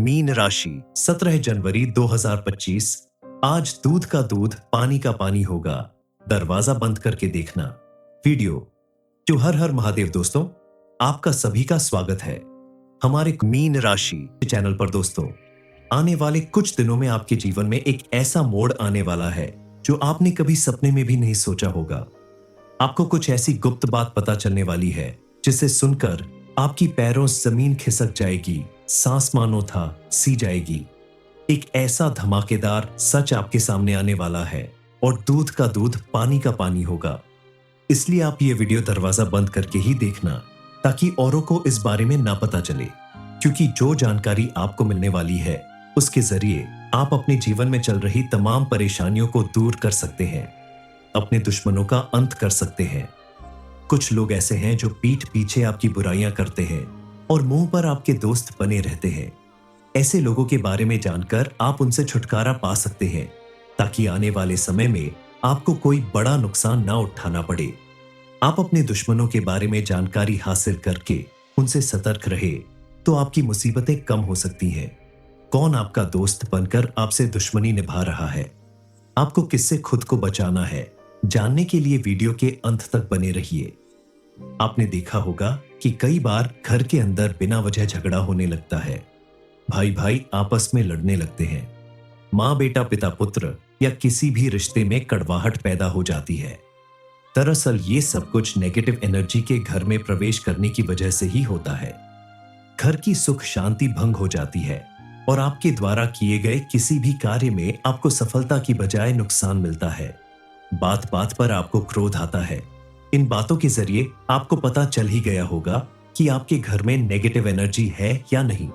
Mean राशि 17 जनवरी 2025। आज दूध का दूध पानी का पानी होगा, दरवाजा बंद करके देखना। वीडियो जो हर हर महादेव। दोस्तों, आपका सभी का स्वागत है हमारे मीन राशि चैनल पर। दोस्तों, आने वाले कुछ दिनों में आपके जीवन में एक ऐसा मोड़ आने वाला है जो आपने कभी सपने में भी नहीं सोचा होगा। आपको कुछ ऐसी गुप्त बात पता चलने वाली है जिसे सुनकर आपकी पैरों जमीन खिसक जाएगी, सांस मानो था सी जाएगी। एक ऐसा धमाकेदार सच आपके सामने आने वाला है और दूध का दूध पानी का पानी होगा। इसलिए आप ये वीडियो दरवाजा बंद करके ही देखना ताकि औरों को इस बारे में ना पता चले, क्योंकि जो जानकारी आपको मिलने वाली है उसके जरिए आप अपने जीवन में चल रही तमाम परेशानियों को दूर कर सकते हैं, अपने दुश्मनों का अंत कर सकते हैं। कुछ लोग ऐसे हैं जो पीठ पीछे आपकी बुराइयां करते हैं और मुंह पर आपके दोस्त बने रहते हैं। ऐसे लोगों के बारे में जानकर आप उनसे छुटकारा पा सकते हैं ताकि आने वाले समय में आपको कोई बड़ा नुकसान ना उठाना पड़े। आप अपने दुश्मनों के बारे में जानकारी हासिल करके उनसे सतर्क रहे तो आपकी मुसीबतें कम हो सकती हैं। कौन आपका दोस्त बनकर आपसे दुश्मनी निभा रहा है, आपको किससे खुद को बचाना है, जानने के लिए वीडियो के अंत तक बने रहिए। आपने देखा होगा कि कई बार घर के अंदर बिना वजह झगड़ा होने लगता है। भाई भाई आपस में लड़ने लगते हैं, माँ बेटा पिता पुत्र या किसी भी रिश्ते में कड़वाहट पैदा हो जाती है। दरअसल ये सब कुछ नेगेटिव एनर्जी के घर में प्रवेश करने की वजह से ही होता है। घर की सुख शांति भंग हो जाती है और आपके द्वारा किए गए किसी भी कार्य में आपको सफलता की बजाय नुकसान मिलता है। बात बात पर आपको क्रोध आता है। इन बातों के जरिए आपको पता चल ही गया होगा कि आपके घर में नेगेटिव एनर्जी है या नहीं।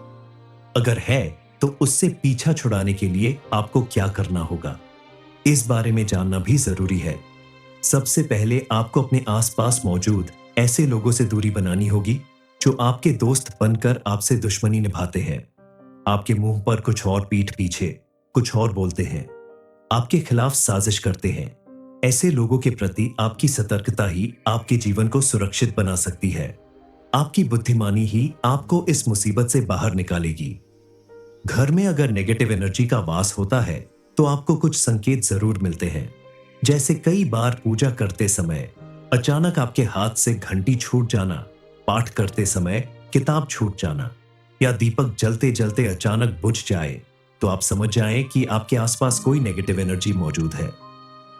अगर है तो उससे पीछा छुड़ाने के लिए आपको क्या करना होगा, इस बारे में जानना भी जरूरी है। सबसे पहले आपको अपने आसपास मौजूद ऐसे लोगों से दूरी बनानी होगी जो आपके दोस्त बनकर आपसे दुश्मनी निभाते हैं, आपके मुंह पर कुछ और पीठ पीछे कुछ और बोलते हैं, आपके खिलाफ साजिश करते हैं। ऐसे लोगों के प्रति आपकी सतर्कता ही आपके जीवन को सुरक्षित बना सकती है। आपकी बुद्धिमानी ही आपको इस मुसीबत से बाहर निकालेगी। घर में अगर नेगेटिव एनर्जी का वास होता है तो आपको कुछ संकेत जरूर मिलते हैं, जैसे कई बार पूजा करते समय अचानक आपके हाथ से घंटी छूट जाना, पाठ करते समय किताब छूट जाना, या दीपक जलते जलते अचानक बुझ जाए तो आप समझ जाएं कि आपके आसपास कोई नेगेटिव एनर्जी मौजूद है।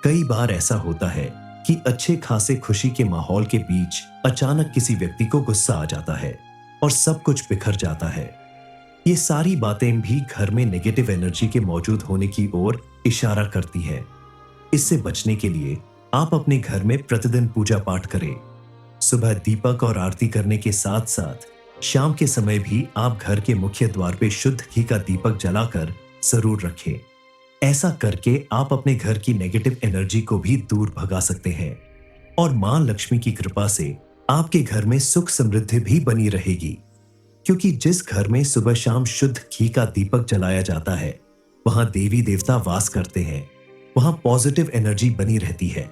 कई बार ऐसा होता है कि अच्छे खासे खुशी के माहौल के बीच अचानक किसी व्यक्ति को गुस्सा आ जाता है और सब कुछ बिखर जाता है। ये सारी बातें भी घर में नेगेटिव एनर्जी के मौजूद होने की ओर इशारा करती है। इससे बचने के लिए आप अपने घर में प्रतिदिन पूजा पाठ करें। सुबह दीपक और आरती करने के साथ साथ शाम के समय भी आप घर के मुख्य द्वार पे शुद्ध घी का दीपक जलाकर जरूर रखें। ऐसा करके आप अपने घर की नेगेटिव एनर्जी को भी दूर भगा सकते हैं और मां लक्ष्मी की कृपा से आपके घर में सुख समृद्धि भी बनी रहेगी, क्योंकि जिस घर में सुबह शाम शुद्ध घी का दीपक जलाया जाता है वहां देवी देवता वास करते हैं, वहां पॉजिटिव एनर्जी बनी रहती है।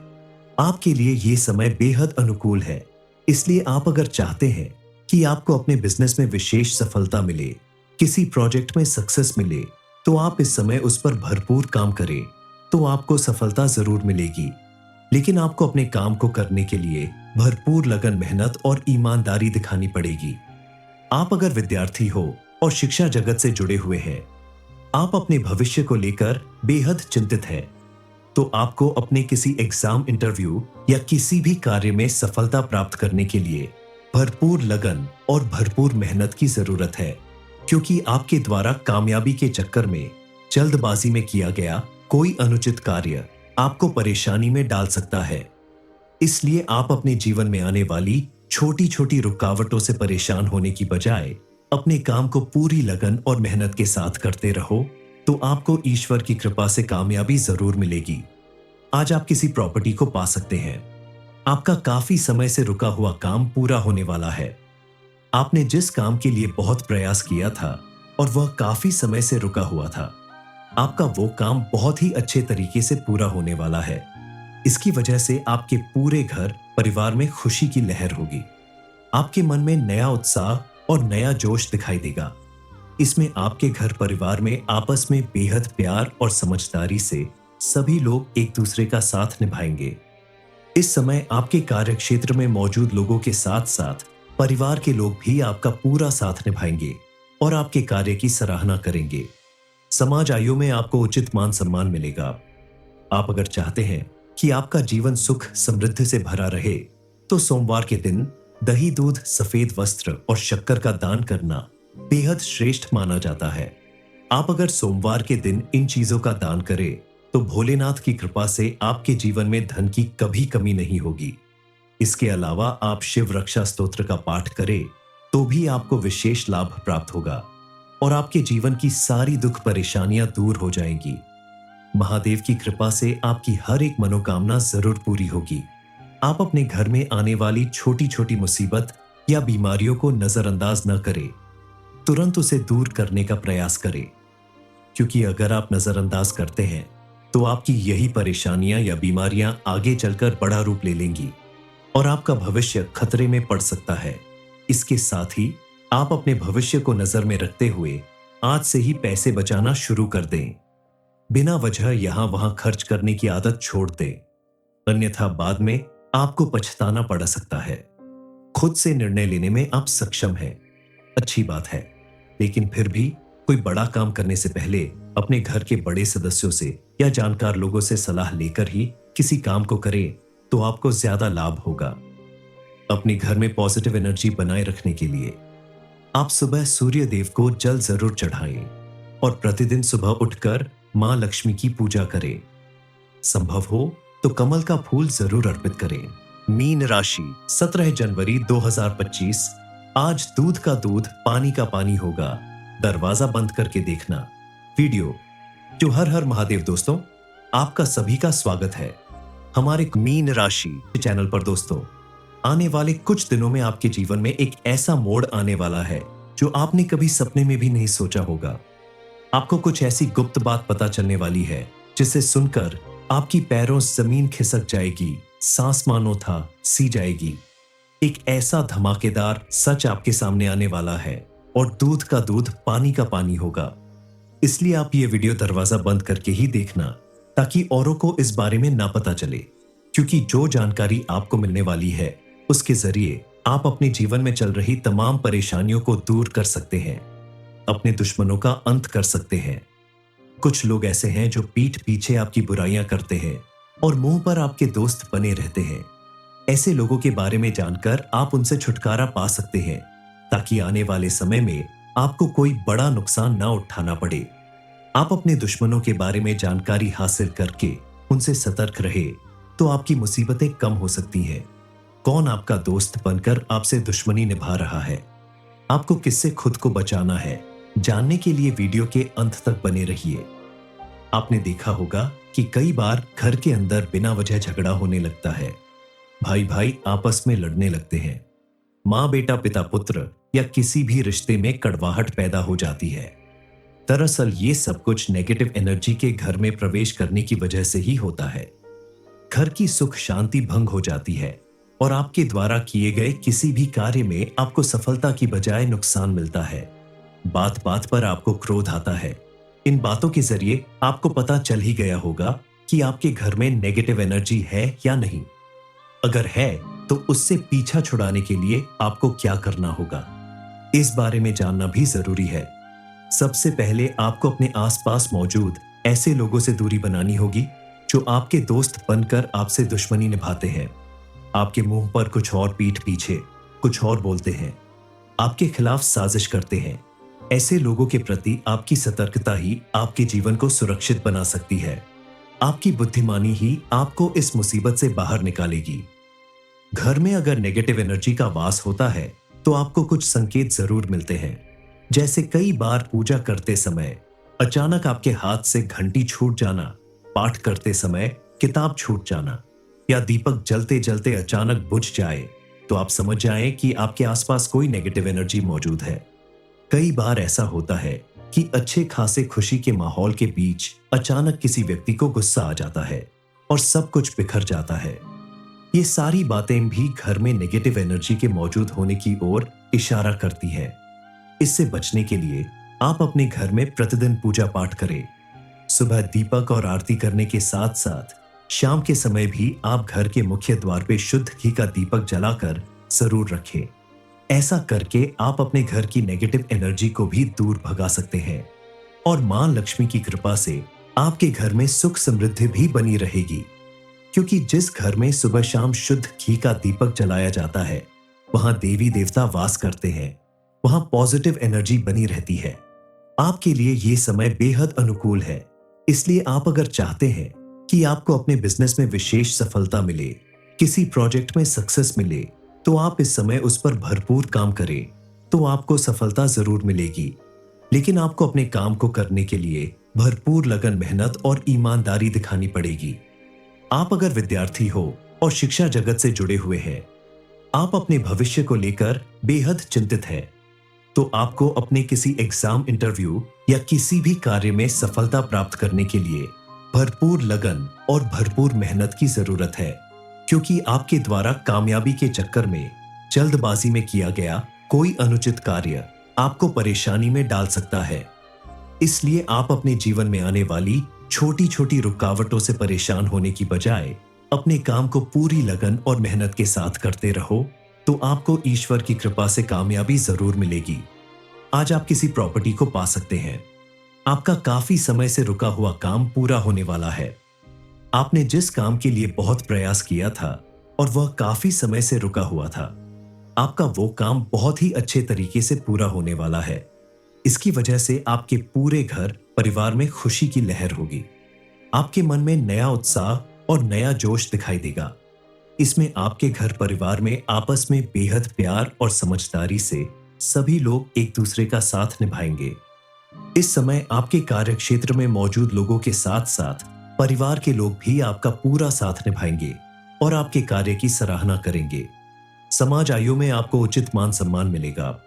आपके लिए ये समय बेहद अनुकूल है। इसलिए आप अगर चाहते हैं कि आपको अपने बिजनेस में विशेष सफलता मिले, किसी प्रोजेक्ट में सक्सेस मिले, तो आप इस समय उस पर भरपूर काम करें तो आपको सफलता जरूर मिलेगी। लेकिन आपको अपने काम को करने के लिए भरपूर लगन, मेहनत और ईमानदारी दिखानी पड़ेगी। आप अगर विद्यार्थी हो और शिक्षा जगत से जुड़े हुए हैं, आप अपने भविष्य को लेकर बेहद चिंतित हैं, तो आपको अपने किसी एग्जाम, इंटरव्यू या किसी भी कार्य में सफलता प्राप्त करने के लिए भरपूर लगन और भरपूर मेहनत की जरूरत है, क्योंकि आपके द्वारा कामयाबी के चक्कर में जल्दबाजी में किया गया कोई अनुचित कार्य आपको परेशानी में डाल सकता है। इसलिए आप अपने जीवन में आने वाली छोटी छोटी रुकावटों से परेशान होने की बजाय अपने काम को पूरी लगन और मेहनत के साथ करते रहो तो आपको ईश्वर की कृपा से कामयाबी जरूर मिलेगी। आज आप किसी प्रॉपर्टी को पा सकते हैं। आपका काफी समय से रुका हुआ काम पूरा होने वाला है। आपने जिस काम के लिए बहुत प्रयास किया था और वह काफी समय से रुका हुआ था, आपका वो काम बहुत ही अच्छे तरीके से पूरा होने वाला है। इसकी वजह से आपके पूरे घर परिवार में खुशी की लहर होगी। आपके मन में नया उत्साह और नया जोश दिखाई देगा। इसमें आपके घर परिवार में आपस में बेहद प्यार और समझदारी से सभी लोग एक दूसरे का साथ निभाएंगे। इस समय आपके कार्य क्षेत्र में मौजूद लोगों के साथ साथ परिवार के लोग भी आपका पूरा साथ निभाएंगे और आपके कार्य की सराहना करेंगे। समाज आयु में आपको उचित मान सम्मान मिलेगा। आप अगर चाहते हैं कि आपका जीवन सुख समृद्धि से भरा रहे, तो सोमवार के दिन दही, दूध, सफेद वस्त्र और शक्कर का दान करना बेहद श्रेष्ठ माना जाता है। आप अगर सोमवार के दिन इन चीजों का दान करें, तो भोलेनाथ की कृपा से आपके जीवन में धन की कभी कमी नहीं होगी। इसके अलावा आप शिव रक्षा स्तोत्र का पाठ करें तो भी आपको विशेष लाभ प्राप्त होगा और आपके जीवन की सारी दुख परेशानियां दूर हो जाएंगी। महादेव की कृपा से आपकी हर एक मनोकामना जरूर पूरी होगी। आप अपने घर में आने वाली छोटी छोटी मुसीबत या बीमारियों को नजरअंदाज न करें, तुरंत उसे दूर करने का प्रयास करें, क्योंकि अगर आप नजरअंदाज करते हैं तो आपकी यही परेशानियां या बीमारियां आगे चलकर बड़ा रूप ले लेंगी और आपका भविष्य खतरे में पड़ सकता है। इसके साथ ही आप अपने भविष्य को नजर में रखते हुए आज से ही पैसे बचाना शुरू कर दें। बिना वजह यहां वहां खर्च करने की आदत छोड़ दें, अन्यथा बाद में आपको पछताना पड़ सकता है। खुद से निर्णय लेने में आप सक्षम हैं, अच्छी बात है, लेकिन फिर भी कोई बड़ा काम करने से पहले अपने घर के बड़े सदस्यों से या जानकार लोगों से सलाह लेकर ही किसी काम को करें तो आपको ज्यादा लाभ होगा। अपने घर में पॉजिटिव एनर्जी बनाए रखने के लिए आप सुबह सूर्य देव को जल जरूर चढ़ाएं और प्रतिदिन सुबह उठकर मां लक्ष्मी की पूजा करें। संभव हो तो कमल का फूल जरूर अर्पित करें। मीन राशि, 17 जनवरी 2025। आज दूध का दूध पानी का पानी होगा, दरवाजा बंद करके देखना। वीडियो। जो हर हर महादेव दोस्तों, आपका सभी का स्वागत है हमारे मीन राशि चैनल पर। दोस्तों, आने वाले कुछ दिनों में आपके जीवन में एक ऐसा मोड़ आने वाला है जो आपने कभी सपने में भी नहीं सोचा होगा। आपको कुछ ऐसी गुप्त बात पता चलने वाली है जिसे सुनकर आपकी पैरों जमीन खिसक जाएगी, सांस मानो था सी जाएगी। एक ऐसा धमाकेदार सच आपके सामने आने वाला है और दूध का दूध पानी का पानी होगा। इसलिए आप ये वीडियो दरवाजा बंद करके ही देखना, ताकि औरों को इस बारे में ना पता चले, क्योंकि जो जानकारी आपको मिलने वाली है उसके जरिए आप अपने जीवन में चल रही तमाम परेशानियों को दूर कर सकते हैं, अपने दुश्मनों का अंत कर सकते हैं। कुछ लोग ऐसे हैं जो पीठ पीछे आपकी बुराइयां करते हैं और मुंह पर आपके दोस्त बने रहते हैं। ऐसे लोगों के बारे में जानकर आप उनसे छुटकारा पा सकते हैं, ताकि आने वाले समय में आपको कोई बड़ा नुकसान ना उठाना पड़े। आप अपने दुश्मनों के बारे में जानकारी हासिल करके उनसे सतर्क रहे तो आपकी मुसीबतें कम हो सकती हैं। कौन आपका दोस्त बनकर आपसे दुश्मनी निभा रहा है, आपको किससे खुद को बचाना है, जानने के लिए वीडियो के अंत तक बने रहिए। आपने देखा होगा कि कई बार घर के अंदर बिना वजह झगड़ा होने लगता है, भाई भाई आपस में लड़ने लगते हैं, माँ बेटा पिता पुत्र या किसी भी रिश्ते में कड़वाहट पैदा हो जाती है। दरअसल ये सब कुछ नेगेटिव एनर्जी के घर में प्रवेश करने की वजह से ही होता है। घर की सुख शांति भंग हो जाती है और आपके द्वारा किए गए किसी भी कार्य में आपको सफलता की बजाय नुकसान मिलता है। बात बात पर आपको क्रोध आता है। इन बातों के जरिए आपको पता चल ही गया होगा कि आपके घर में नेगेटिव एनर्जी है या नहीं। अगर है तो उससे पीछा छुड़ाने के लिए आपको क्या करना होगा, इस बारे में जानना भी जरूरी है। सबसे पहले आपको अपने आसपास मौजूद ऐसे लोगों से दूरी बनानी होगी जो आपके दोस्त बनकर आपसे दुश्मनी निभाते हैं, आपके मुंह पर कुछ और पीठ पीछे कुछ और बोलते हैं, आपके खिलाफ साजिश करते हैं। ऐसे लोगों के प्रति आपकी सतर्कता ही आपके जीवन को सुरक्षित बना सकती है। आपकी बुद्धिमानी ही आपको इस मुसीबत से बाहर निकालेगी। घर में अगर नेगेटिव एनर्जी का वास होता है तो आपको कुछ संकेत जरूर मिलते हैं, जैसे कई बार पूजा करते समय अचानक आपके हाथ से घंटी छूट जाना, पाठ करते समय किताब छूट जाना, या दीपक जलते जलते अचानक बुझ जाए, तो आप समझ जाएं कि आपके आसपास कोई नेगेटिव एनर्जी मौजूद है। कई बार ऐसा होता है कि अच्छे खासे खुशी के माहौल के बीच अचानक किसी व्यक्ति को गुस्सा आ जाता है और सब कुछ बिखर जाता है। ये सारी बातें भी घर में नेगेटिव एनर्जी के मौजूद होने की ओर इशारा करती है। इससे बचने के लिए आप अपने घर में प्रतिदिन पूजा पाठ करें। सुबह दीपक और आरती करने के साथ साथ शाम के समय भी आप घर के मुख्य द्वार पे शुद्ध घी का दीपक जलाकर जरूर रखें। ऐसा करके आप अपने घर की नेगेटिव एनर्जी को भी दूर भगा सकते हैं और मां लक्ष्मी की कृपा से आपके घर में सुख समृद्धि भी बनी रहेगी। क्योंकि जिस घर में सुबह शाम शुद्ध घी का दीपक जलाया जाता है, वहां देवी देवता वास करते हैं, वहां पॉजिटिव एनर्जी बनी रहती है। आपके लिए ये समय बेहद अनुकूल है। इसलिए आप अगर चाहते हैं कि आपको अपने बिजनेस में विशेष सफलता मिले, किसी प्रोजेक्ट में सक्सेस मिले, तो आप इस समय उस पर भरपूर काम करें, तो आपको सफलता जरूर मिलेगी। लेकिन आपको अपने काम को करने के लिए भरपूर लगन, मेहनत और ईमानदारी दिखानी पड़ेगी। आप अगर विद्यार्थी हो और शिक्षा जगत से जुड़े हुए हैं, आप अपने भविष्य को लेकर बेहद चिंतित हैं, तो आपको अपने किसी एग्जाम, इंटरव्यू या किसी भी कार्य में सफलता प्राप्त करने के लिए भरपूर लगन और भरपूर मेहनत की जरूरत है। क्योंकि आपके द्वारा कामयाबी के चक्कर में जल्दबाजी में किया गया कोई अनुचित कार्य आपको परेशानी में डाल सकता है। इसलिए आप अपने जीवन में आने वाली छोटी छोटी रुकावटों से परेशान होने की बजाय अपने काम को पूरी लगन और मेहनत के साथ करते रहो, तो आपको ईश्वर की कृपा से कामयाबी जरूर मिलेगी। आज आप किसी प्रॉपर्टी को पा सकते हैं। आपका काफी समय से रुका हुआ काम पूरा होने वाला है। आपने जिस काम के लिए बहुत प्रयास किया था और वह काफी समय से रुका हुआ था, आपका वो काम बहुत ही अच्छे तरीके से पूरा होने वाला है। इसकी वजह से आपके पूरे घर परिवार में खुशी की लहर होगी। आपके मन में नया उत्साह और नया जोश दिखाई देगा। इसमें आपके घर परिवार में आपस में बेहद प्यार और समझदारी से सभी लोग एक दूसरे का साथ निभाएंगे। इस समय आपके कार्य क्षेत्र में मौजूद लोगों के साथ साथ परिवार के लोग भी आपका पूरा साथ निभाएंगे और आपके कार्य की सराहना करेंगे। समाज आयु में आपको उचित मान सम्मान मिलेगा।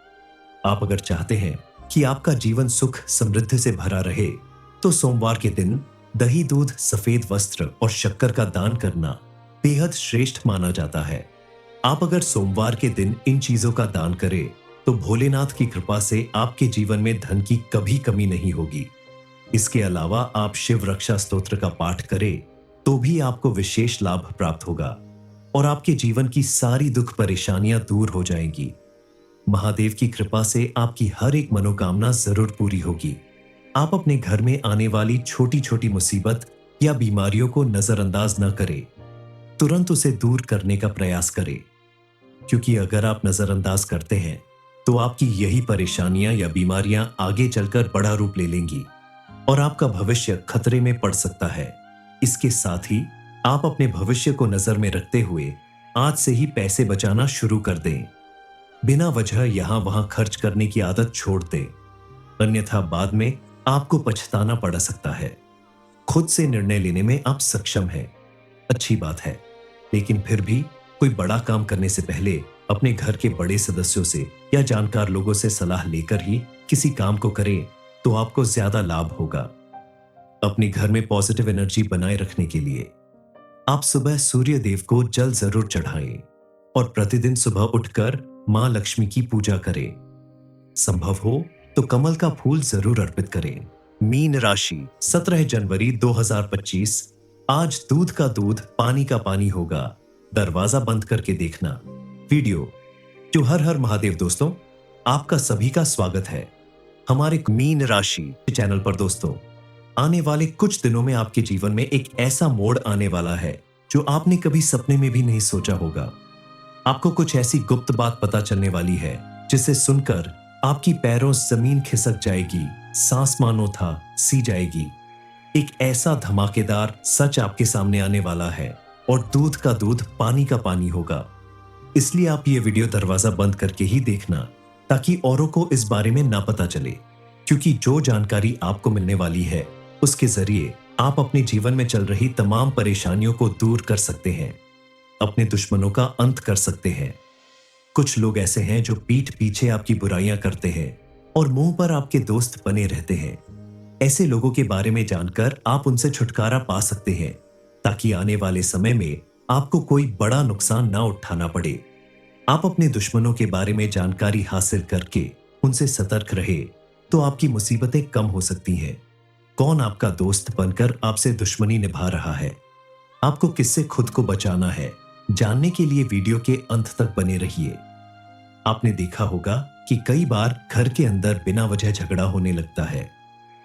आप अगर चाहते हैं कि आपका जीवन सुख समृद्धि से भरा रहे, तो सोमवार के दिन दही, दूध, सफेद वस्त्र और शक्कर का दान करना बेहद श्रेष्ठ माना जाता है। आप अगर सोमवार के दिन इन चीजों का दान करें, तो भोलेनाथ की कृपा से आपके जीवन में धन की कभी कमी नहीं होगी। इसके अलावा आप शिव रक्षा स्तोत्र का पाठ करें, तो भी आपको विशेष लाभ प्राप्त होगा और आपके जीवन की सारी दुख परेशानियां दूर हो जाएंगी। महादेव की कृपा से आपकी हर एक मनोकामना जरूर पूरी होगी। आप अपने घर में आने वाली छोटी छोटी मुसीबत या बीमारियों को नजरअंदाज न करें, तुरंत उसे दूर करने का प्रयास करें। क्योंकि अगर आप नजरअंदाज करते हैं, तो आपकी यही परेशानियां या बीमारियां आगे चलकर बड़ा रूप ले लेंगी और आपका भविष्य खतरे में पड़ सकता है। इसके साथ ही आप अपने भविष्य को नजर में रखते हुए आज से ही पैसे बचाना शुरू कर दें। बिना वजह यहां वहां खर्च करने की आदत छोड़ दें, अन्यथा बाद में आपको पछताना पड़ सकता है। खुद से निर्णय लेने में आप सक्षम हैं, अच्छी बात है, लेकिन फिर भी कोई बड़ा काम करने से पहले अपने घर के बड़े सदस्यों से या जानकार लोगों से सलाह लेकर ही किसी काम को करें, तो आपको ज्यादा लाभ होगा। अपने घर में पॉजिटिव एनर्जी बनाए रखने के लिए आप सुबह सूर्य देव को जल जरूर चढ़ाएं और प्रतिदिन सुबह उठकर मां लक्ष्मी की पूजा करें। संभव हो तो कमल का फूल जरूर अर्पित करें। मीन राशि, 17 जनवरी 2025। आज दूध का दूध, पानी का पानी होगा, दरवाजा बंद करके देखना। वीडियो जो हर हर महादेव दोस्तों, आपका सभी का स्वागत है हमारे मीन राशि चैनल पर। दोस्तों, आने वाले कुछ दिनों में आपके जीवन में एक ऐसा मोड़ आने वाला है जो आपने कभी सपने में भी नहीं सोचा होगा। आपको कुछ ऐसी गुप्त बात पता चलने वाली है जिसे सुनकर आपकी पैरों जमीन खिसक जाएगी, सांस मानो था सी जाएगी। एक ऐसा धमाकेदार सच आपके सामने आने वाला है और दूध का दूध, पानी का पानी होगा। इसलिए आप ये वीडियो दरवाजा बंद करके ही देखना, ताकि औरों को इस बारे में ना पता चले। क्योंकि जो जानकारी आपको मिलने वाली है, उसके जरिए आप अपने जीवन में चल रही तमाम परेशानियों को दूर कर सकते हैं, अपने दुश्मनों का अंत कर सकते हैं। कुछ लोग ऐसे हैं जो पीठ पीछे आपकी बुराइयां करते हैं और मुंह पर आपके दोस्त बने रहते हैं। ऐसे लोगों के बारे में जानकर आप उनसे छुटकारा पा सकते हैं, ताकि आने वाले समय में आपको कोई बड़ा नुकसान ना उठाना पड़े। आप अपने दुश्मनों के बारे में जानकारी हासिल करके उनसे सतर्क रहे तो आपकी मुसीबतें कम हो सकती हैं। कौन आपका दोस्त बनकर आपसे दुश्मनी निभा रहा है, आपको किससे खुद को बचाना है, जानने के लिए वीडियो के अंत तक बने रहिए। आपने देखा होगा कि कई बार घर के अंदर बिना वजह झगड़ा होने लगता है।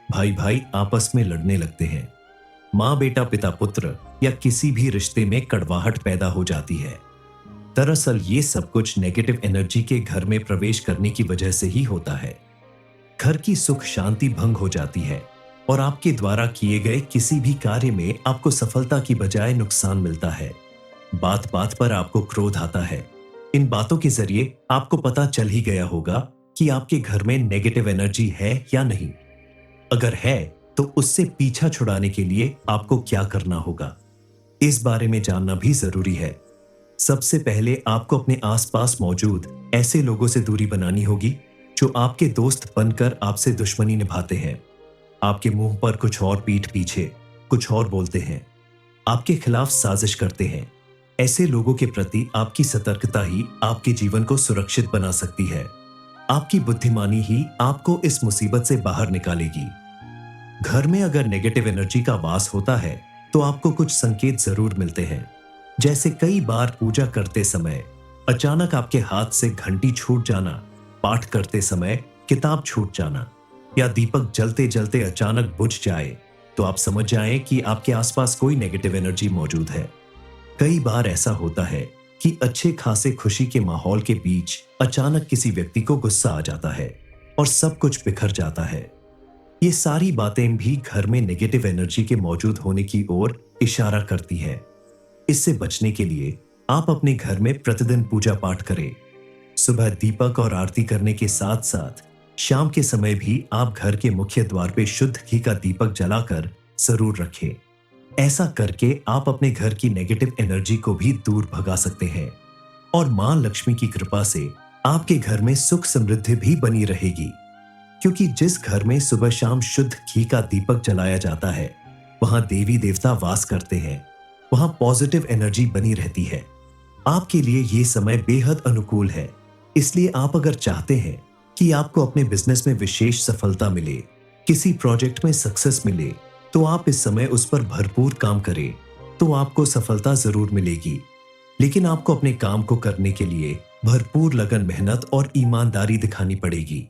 भाई भाई आपस में लड़ने लगते हैं। माँ बेटा, पिता पुत्र या किसी भी रिश्ते में कड़वाहट पैदा हो जाती है। दरअसल ये सब कुछ नेगेटिव एनर्जी के घर में प्रवेश करने की वजह से ही होता है। घर की सुख शांति भंग हो जाती है और आपके द्वारा किए गए किसी भी कार्य में आपको सफलता की बजाय नुकसान मिलता है। बात बात पर आपको क्रोध आता है। इन बातों के जरिए आपको पता चल ही गया होगा कि आपके घर में नेगेटिव एनर्जी है या नहीं। अगर है तो उससे पीछा छुड़ाने के लिए आपको क्या करना होगा, इस बारे में जानना भी जरूरी है। सबसे पहले आपको अपने आसपास मौजूद ऐसे लोगों से दूरी बनानी होगी जो आपके दोस्त बनकर आपसे दुश्मनी निभाते हैं। आपके मुंह पर कुछ और, पीठ पीछे कुछ और बोलते हैं, आपके खिलाफ साजिश करते हैं। ऐसे लोगों के प्रति आपकी सतर्कता ही आपके जीवन को सुरक्षित बना सकती है। आपकी बुद्धिमानी ही आपको इस मुसीबत से बाहर निकालेगी। घर में अगर नेगेटिव एनर्जी का वास होता है तो आपको कुछ संकेत जरूर मिलते हैं, जैसे कई बार पूजा करते समय अचानक आपके हाथ से घंटी छूट जाना, पाठ करते समय किताब छूट जाना, या दीपक जलते जलते अचानक बुझ जाए, तो आप समझ जाएं कि आपके आसपास कोई नेगेटिव एनर्जी मौजूद है। कई बार ऐसा होता है कि अच्छे खासे खुशी के माहौल के बीच अचानक किसी व्यक्ति को गुस्सा आ जाता है और सब कुछ बिखर जाता है। ये सारी बातें भी घर में नेगेटिव एनर्जी के मौजूद होने की ओर इशारा करती है। इससे बचने के लिए आप अपने घर में प्रतिदिन पूजा पाठ करें। सुबह दीपक और आरती करने के साथ साथ शाम के समय भी आप घर के मुख्य द्वार पे शुद्ध घी का दीपक जलाकर जरूर रखें। ऐसा करके आप अपने घर की नेगेटिव एनर्जी को भी दूर भगा सकते हैं और मां लक्ष्मी की कृपा से आपके घर में सुख समृद्धि भी बनी रहेगी। क्योंकि जिस घर में सुबह शाम शुद्ध घी का दीपक जलाया जाता है, वहां देवी देवता वास करते हैं, वहां पॉजिटिव एनर्जी बनी रहती है। आपके लिए ये समय बेहद अनुकूल है। इसलिए आप अगर चाहते हैं कि आपको अपने बिजनेस में विशेष सफलता मिले, किसी प्रोजेक्ट में सक्सेस मिले, तो आप इस समय उस पर भरपूर काम करें, तो आपको सफलता जरूर मिलेगी। लेकिन आपको अपने काम को करने के लिए भरपूर लगन, मेहनत और ईमानदारी दिखानी पड़ेगी।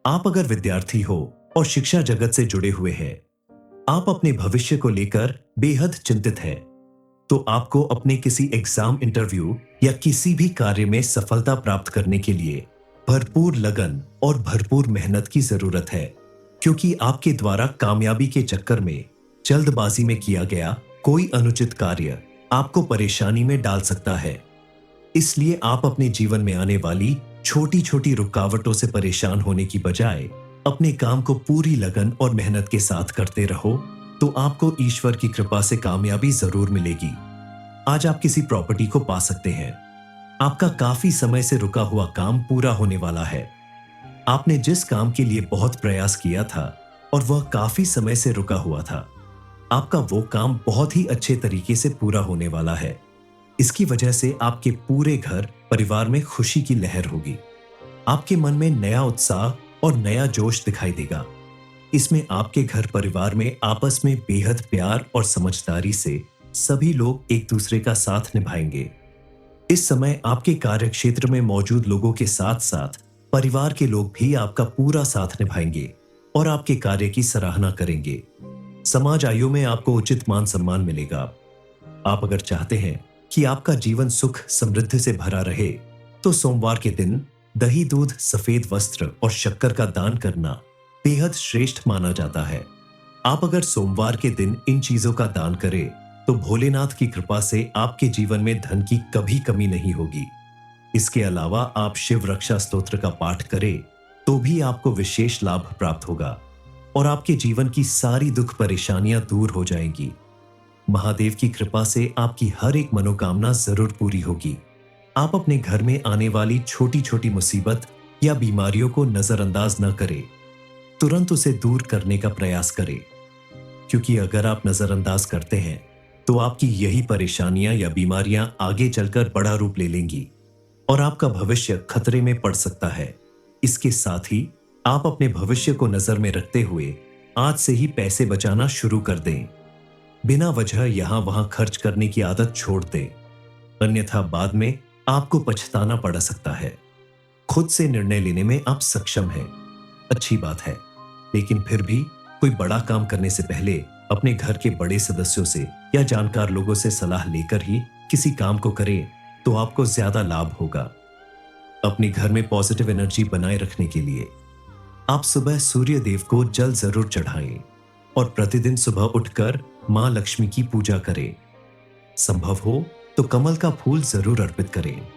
आप अगर विद्यार्थी हो और शिक्षा जगत से जुड़े हुए हैं, आप अपने भविष्य को लेकर बेहद चिंतित हैं, तो आपको अपने किसी एग्जाम, इंटरव्यू या किसी भी कार्य में सफलता प्राप्त करने के लिए भरपूर लगन और भरपूर मेहनत की जरूरत है। क्योंकि आपके द्वारा कामयाबी के चक्कर में जल्दबाजी में किया गया कोई अनुचित कार्य आपको परेशानी में डाल सकता है। इसलिए आप अपने जीवन में आने वाली छोटी छोटी रुकावटों से परेशान होने की बजाय अपने काम को पूरी लगन और मेहनत के साथ करते रहो, तो आपको ईश्वर की कृपा से कामयाबी जरूर मिलेगी। आज आप किसी प्रॉपर्टी को पा सकते हैं। आपका काफी समय से रुका हुआ काम पूरा होने वाला है। आपने जिस काम के लिए बहुत प्रयास किया था और वह काफी समय से रुका हुआ था, आपका वो काम बहुत ही अच्छे तरीके से पूरा होने वाला है। इसकी वजह से आपके पूरे घर परिवार में खुशी की लहर होगी। आपके मन में नया उत्साह और नया जोश दिखाई देगा। इसमें आपके घर परिवार में आपस में बेहद प्यार और समझदारी से सभी लोग एक दूसरे का साथ निभाएंगे। इस समय आपके कार्य क्षेत्र में मौजूद लोगों के साथ साथ परिवार के लोग भी आपका पूरा साथ निभाएंगे और आपके कार्य की सराहना करेंगे। समाज आयु में आपको उचित मान सम्मान मिलेगा। आप अगर चाहते हैं कि आपका जीवन सुख समृद्धि से भरा रहे, तो सोमवार के दिन दही, दूध, सफेद वस्त्र और शक्कर का दान करना बेहद श्रेष्ठ माना जाता है। आप अगर सोमवार के दिन इन चीजों का दान करें, तो भोलेनाथ की कृपा से आपके जीवन में धन की कभी कमी नहीं होगी। इसके अलावा आप शिव रक्षा स्तोत्र का पाठ करें तो भी आपको विशेष लाभ प्राप्त होगा और आपके जीवन की सारी दुख परेशानियां दूर हो जाएंगी। महादेव की कृपा से आपकी हर एक मनोकामना जरूर पूरी होगी। आप अपने घर में आने वाली छोटी छोटी मुसीबत या बीमारियों को नजरअंदाज न करें, तुरंत उसे दूर करने का प्रयास करें। क्योंकि अगर आप नजरअंदाज करते हैं तो आपकी यही परेशानियां या बीमारियां आगे चलकर बड़ा रूप ले लेंगी और आपका भविष्य खतरे में पड़ सकता है। इसके साथ ही आप अपने भविष्य को नजर में रखते हुए आज से ही पैसे बचाना शुरू कर दें। बिना वजह यहां वहां खर्च करने की आदत छोड़ दें, अन्यथा बाद में आपको पछताना पड़ सकता है। खुद से निर्णय लेने में आप सक्षम हैं, अच्छी बात है, लेकिन फिर भी कोई बड़ा काम करने से पहले अपने घर के बड़े सदस्यों से या जानकार लोगों से सलाह लेकर ही किसी काम को करें तो आपको ज्यादा लाभ होगा। अपने घर में पॉजिटिव एनर्जी बनाए रखने के लिए आप सुबह सूर्य देव को जल जरूर चढ़ाएं और प्रतिदिन सुबह उठकर मां लक्ष्मी की पूजा करें। संभव हो तो कमल का फूल जरूर अर्पित करें।